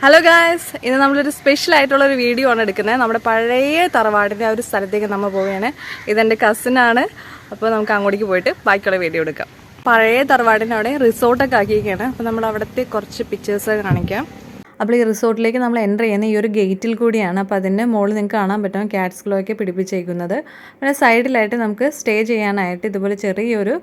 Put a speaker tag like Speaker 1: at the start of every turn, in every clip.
Speaker 1: Hello guys, ഇന്ന് നമ്മളൊരു special ആയിട്ടുള്ളൊരു വീഡിയോ ആണ് എടുക്കുന്നത്. നമ്മുടെ പഴയ തറവാടിൻ്റെ ആ ഒരു സ്ഥലത്തേക്ക് നമ്മൾ പോവുകയാണ്. ഇതെൻ്റെ കസിനാണ്. അപ്പോൾ നമുക്ക് അങ്ങോട്ടേക്ക് പോയിട്ട് ബാക്കിയുള്ള വീഡിയോ എടുക്കാം. പഴയ തറവാടിൻ്റെ അവിടെ റിസോർട്ടൊക്കെ ആക്കിയിരിക്കുകയാണ്. അപ്പോൾ നമ്മൾ അവിടുത്തെ കുറച്ച് പിക്ചേഴ്സ് കാണിക്കാം. അപ്പോൾ ഈ റിസോർട്ടിലേക്ക് നമ്മൾ എൻ്റർ ചെയ്യുന്ന ഈ ഒരു ഗേറ്റിൽ കൂടിയാണ്. അപ്പോൾ അതിൻ്റെ മുകളിൽ നിങ്ങൾക്ക് കാണാൻ പറ്റും ക്യാറ്റ്സ് ഗ്ലോ ഒക്കെ പിടിപ്പിച്ചേക്കുന്നത്. പിന്നെ സൈഡിലായിട്ട് നമുക്ക് സ്റ്റേ ചെയ്യാനായിട്ട് ഇതുപോലെ ചെറിയൊരു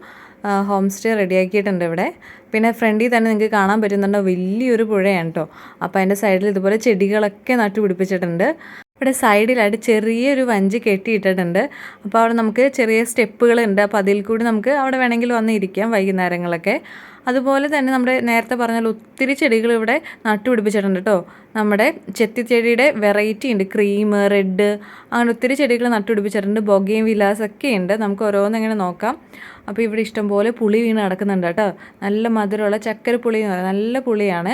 Speaker 1: ഹോം സ്റ്റേ റെഡിയാക്കിയിട്ടുണ്ട് ഇവിടെ. പിന്നെ ഫ്രണ്ടിൽ തന്നെ നിങ്ങൾക്ക് കാണാൻ പറ്റുന്നുണ്ടോ, വലിയൊരു പുഴയാണ് കേട്ടോ. അപ്പോൾ അതിൻ്റെ സൈഡിൽ ഇതുപോലെ ചെടികളൊക്കെ നട്ടുപിടിപ്പിച്ചിട്ടുണ്ട്. ഇവിടെ സൈഡിലായിട്ട് ചെറിയൊരു വഞ്ചി കെട്ടിയിട്ടിട്ടുണ്ട്. അപ്പോൾ അവിടെ നമുക്ക് ചെറിയ സ്റ്റെപ്പുകളുണ്ട്. അപ്പോൾ അതിൽ കൂടി നമുക്ക് അവിടെ വേണമെങ്കിൽ വന്നിരിക്കാം വൈകുന്നേരങ്ങളൊക്കെ. അതുപോലെ തന്നെ നമ്മുടെ നേരത്തെ പറഞ്ഞാൽ ഒത്തിരി ചെടികൾ ഇവിടെ നട്ടുപിടിപ്പിച്ചിട്ടുണ്ട് കേട്ടോ. നമ്മുടെ ചെത്തിച്ചെടിയുടെ വെറൈറ്റി ഉണ്ട്, ക്രീം, റെഡ്, അങ്ങനെ ഒത്തിരി ചെടികൾ നട്ടുപിടിപ്പിച്ചിട്ടുണ്ട്. ബൊഗെയിൻ വിലാസൊക്കെ ഉണ്ട്. നമുക്ക് ഓരോന്നിങ്ങനെ നോക്കാം. അപ്പോൾ ഇവിടെ ഇഷ്ടംപോലെ പുളി വീണ് കിടക്കുന്നുണ്ട് കേട്ടോ. നല്ല മധുരമുള്ള ചക്കര പുളി എന്ന് പറയുന്നത് നല്ല പുളിയാണ്.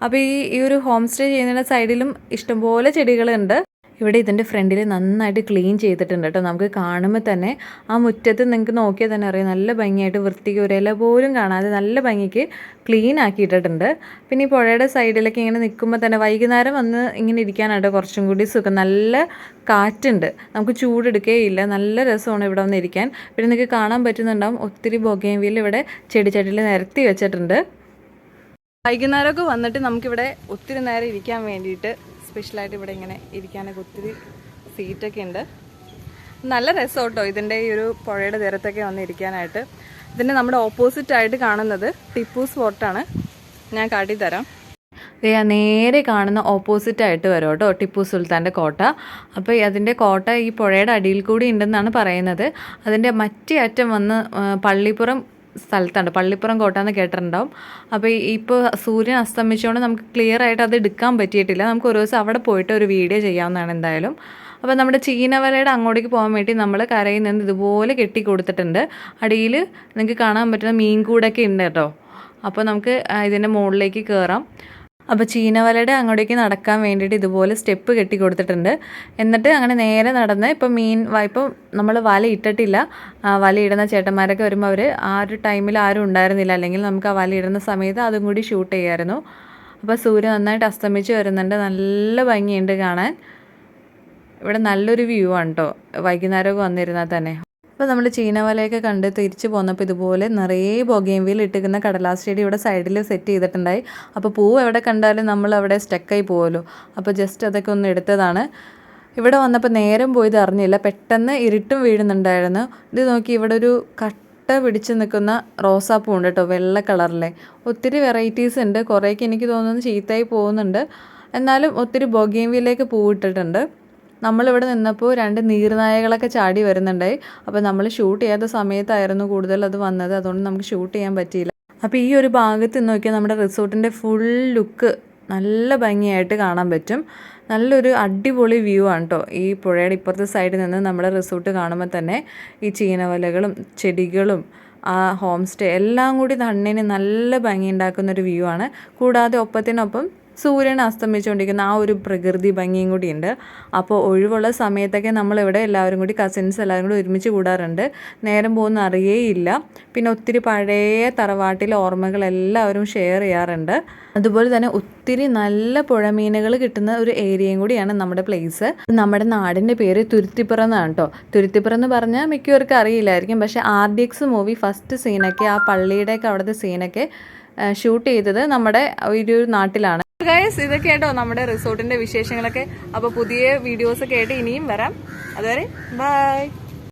Speaker 1: അപ്പോൾ ഈ ഒരു ഹോം സ്റ്റേ ചെയ്യുന്നതിൻ്റെ സൈഡിലും ഇഷ്ടംപോലെ ചെടികളുണ്ട്. ഇവിടെ ഇതിൻ്റെ ഫ്രണ്ടിൽ നന്നായിട്ട് ക്ലീൻ ചെയ്തിട്ടുണ്ട് കേട്ടോ. നമുക്ക് കാണുമ്പോൾ തന്നെ ആ മുറ്റത്ത് നിങ്ങൾക്ക് നോക്കിയാൽ തന്നെ അറിയാം, നല്ല ഭംഗിയായിട്ട് വൃത്തിക്ക് ഒരു ഇല പോലും കാണാതെ നല്ല ഭംഗിക്ക് ക്ലീൻ ആക്കിയിട്ടിട്ടുണ്ട്. പിന്നെ ഈ പുഴയുടെ സൈഡിലൊക്കെ ഇങ്ങനെ നിൽക്കുമ്പോൾ തന്നെ വൈകുന്നേരം വന്ന് ഇങ്ങനെ ഇരിക്കാനായിട്ട് കുറച്ചും കൂടി സുഖം. നല്ല കാറ്റുണ്ട്, നമുക്ക് ചൂടെടുക്കുകയില്ല. നല്ല രസമാണ് ഇവിടെ വന്ന് ഇരിക്കാൻ. പിന്നെ നിങ്ങൾക്ക് കാണാൻ പറ്റുന്നുണ്ടാവും ഒത്തിരി ബൊഗെയിൻവില്ല ഇവിടെ ചെടിച്ചട്ടിയിൽ നിരത്തി വെച്ചിട്ടുണ്ട്. വൈകുന്നേരമൊക്കെ വന്നിട്ട് നമുക്കിവിടെ ഒത്തിരി നേരം ഇരിക്കാൻ വേണ്ടിയിട്ട് സ്പെഷ്യലായിട്ട് ഇവിടെ ഇങ്ങനെ ഇരിക്കാനൊക്കെ ഒത്തിരി സീറ്റൊക്കെ ഉണ്ട്. നല്ല രസോട്ടോ ഇതിൻ്റെ ഈ ഒരു പുഴയുടെ തീരത്തൊക്കെ വന്ന് ഇരിക്കാനായിട്ട്. ഇതിൻ്റെ നമ്മുടെ ഓപ്പോസിറ്റായിട്ട് കാണുന്നത് ടിപ്പു സ്പോട്ടാണ്. ഞാൻ കാട്ടിത്തരാം. നേരെ കാണുന്ന ഓപ്പോസിറ്റായിട്ട് വരും കേട്ടോ ടിപ്പു സുൽത്താൻ്റെ കോട്ട. അപ്പോൾ അതിൻ്റെ കോട്ട ഈ പുഴയുടെ അടിയിൽ കൂടി ഉണ്ടെന്നാണ് പറയുന്നത്. അതിൻ്റെ മറ്റേ അറ്റം വന്ന് പള്ളിപ്പുറം സ്ഥലത്താണ്, പള്ളിപ്പുറം കോട്ട എന്ന് കേട്ടിട്ടുണ്ടാവും. അപ്പോൾ ഇപ്പോൾ സൂര്യൻ അസ്തമിച്ചുകൊണ്ട് നമുക്ക് ക്ലിയർ ആയിട്ട് അത് എടുക്കാൻ പറ്റിയിട്ടില്ല. നമുക്ക് ഒരു ദിവസം അവിടെ പോയിട്ട് ഒരു വീഡിയോ ചെയ്യാവുന്നതാണ് എന്തായാലും. അപ്പോൾ നമ്മുടെ ചീനവലയുടെ അങ്ങോട്ടേക്ക് പോകാൻ വേണ്ടി നമ്മൾ കരയിൽ നിന്ന് ഇതുപോലെ കെട്ടി കൊടുത്തിട്ടുണ്ട്. അടിയിൽ നിങ്ങൾക്ക് കാണാൻ പറ്റുന്ന മീൻകൂടൊക്കെ ഉണ്ട് കേട്ടോ. അപ്പോൾ നമുക്ക് ഇതിൻ്റെ മുകളിലേക്ക് കയറാം. അപ്പോൾ ചീനവലയുടെ അങ്ങോട്ടേക്ക് നടക്കാൻ വേണ്ടിയിട്ട് ഇതുപോലെ സ്റ്റെപ്പ് കെട്ടി കൊടുത്തിട്ടുണ്ട്. എന്നിട്ട് അങ്ങനെ നേരെ നടന്ന് ഇപ്പോൾ ഇപ്പോൾ നമ്മൾ വല ഇട്ടിട്ടില്ല. വലയിടുന്ന ചേട്ടന്മാരൊക്കെ വരുമ്പോൾ അവർ ആ ഒരു ടൈമിൽ ആരും ഉണ്ടായിരുന്നില്ല. അല്ലെങ്കിൽ നമുക്ക് ആ വലയിടുന്ന സമയത്ത് അതും കൂടി ഷൂട്ട് ചെയ്യാമായിരുന്നു. അപ്പോൾ സൂര്യൻ നന്നായിട്ട് അസ്തമിച്ച് വരുന്നുണ്ട്. നല്ല ഭംഗിയുണ്ട് കാണാൻ. ഇവിടെ നല്ലൊരു വ്യൂ ആണ് കേട്ടോ വൈകുന്നേരമൊക്കെ വന്നിരുന്നാൽ തന്നെ. അപ്പോൾ നമ്മൾ ചീനവലയൊക്കെ കണ്ട് തിരിച്ച് പോന്നപ്പോൾ ഇതുപോലെ നിറയെ ബൊഗെയിൻവില്ല ഇട്ടിരിക്കുന്ന കടലാസ് ചെടി ഇവിടെ സൈഡിൽ സെറ്റ് ചെയ്തിട്ടുണ്ടായി. അപ്പോൾ പൂവ് എവിടെ കണ്ടാലും നമ്മൾ അവിടെ സ്റ്റക്കായി പോകുമല്ലോ. അപ്പോൾ ജസ്റ്റ് അതൊക്കെ ഒന്ന് എടുത്തതാണ്. ഇവിടെ വന്നപ്പോൾ നേരം പോയത് അറിഞ്ഞില്ല, പെട്ടെന്ന് ഇരുട്ടും വീഴുന്നുണ്ടായിരുന്നു. ഇത് നോക്കി, ഇവിടെ ഒരു കട്ട പിടിച്ച് നിൽക്കുന്ന റോസാപ്പൂ ഉണ്ട് കേട്ടോ, വെള്ള കളറിലെ. ഒത്തിരി വെറൈറ്റീസ് ഉണ്ട്. കുറേയൊക്കെ എനിക്ക് തോന്നുന്നു ചീത്തയായി പോകുന്നുണ്ട്. എന്നാലും ഒത്തിരി ബൊഗെയിൻവില്ലയ്ക്ക് പൂവിട്ടിട്ടുണ്ട്. നമ്മളിവിടെ നിന്നപ്പോൾ 2 നീർനായകളൊക്കെ ചാടി വരുന്നുണ്ടായി. അപ്പോൾ നമ്മൾ ഷൂട്ട് ചെയ്യാത്ത സമയത്തായിരുന്നു കൂടുതൽ അത് വന്നത്. അതുകൊണ്ട് നമുക്ക് ഷൂട്ട് ചെയ്യാൻ പറ്റിയില്ല. അപ്പോൾ ഈ ഒരു ഭാഗത്ത് നോക്കിയാൽ നമ്മുടെ റിസോർട്ടിൻ്റെ ഫുൾ ലുക്ക് നല്ല ഭംഗിയായിട്ട് കാണാൻ പറ്റും. നല്ലൊരു അടിപൊളി വ്യൂ ആണ് കേട്ടോ. ഈ പുഴയുടെ ഇപ്പുറത്തെ സൈഡിൽ നിന്ന് നമ്മുടെ റിസോർട്ട് കാണുമ്പോൾ തന്നെ ഈ ചീനവലകളും ചെടികളും ആ ഹോം സ്റ്റേ എല്ലാം കൂടി കണ്ണിന് നല്ല ഭംഗി ഉണ്ടാക്കുന്നൊരു വ്യൂ ആണ്. കൂടാതെ ഒപ്പത്തിനൊപ്പം സൂര്യൻ അസ്തമിച്ചുകൊണ്ടിരിക്കുന്ന ആ ഒരു പ്രകൃതി ഭംഗിയും കൂടി ഉണ്ട്. അപ്പോൾ ഒഴിവുള്ള സമയത്തൊക്കെ നമ്മളിവിടെ എല്ലാവരും കൂടി കസിൻസ് എല്ലാവരും കൂടി ഒരുമിച്ച് കൂടാറുണ്ട്. നേരം പോകുന്ന അറിയേയില്ല. പിന്നെ ഒത്തിരി പഴയ തറവാട്ടിലെ ഓർമ്മകൾ എല്ലാവരും ഷെയർ ചെയ്യാറുണ്ട്. അതുപോലെ തന്നെ ഒത്തിരി നല്ല പുഴമീനുകൾ കിട്ടുന്ന ഒരു ഏരിയയും കൂടിയാണ് നമ്മുടെ പ്ലേസ്. നമ്മുടെ നാടിൻ്റെ പേര് തുരുത്തിപ്പുറം എന്നാണ് കേട്ടോ. തുരുത്തിപ്പുറം എന്ന് പറഞ്ഞാൽ മിക്കവർക്കും അറിയില്ലായിരിക്കും. പക്ഷേ RDX മൂവി ഫസ്റ്റ് സീനൊക്കെ ആ പള്ളിയുടെയൊക്കെ അവിടുത്തെ സീനൊക്കെ ഷൂട്ട് ചെയ്തത് നമ്മുടെ ഒരു നാട്ടിലാണ്. ഗൈസ്, ഇതൊക്കെ കേട്ടോ നമ്മുടെ റിസോർട്ടിന്റെ വിശേഷങ്ങളൊക്കെ. അപ്പോൾ പുതിയ വീഡിയോസൊക്കെ ആയിട്ട് ഇനിയും വരാം. അതുവരെ ബൈ.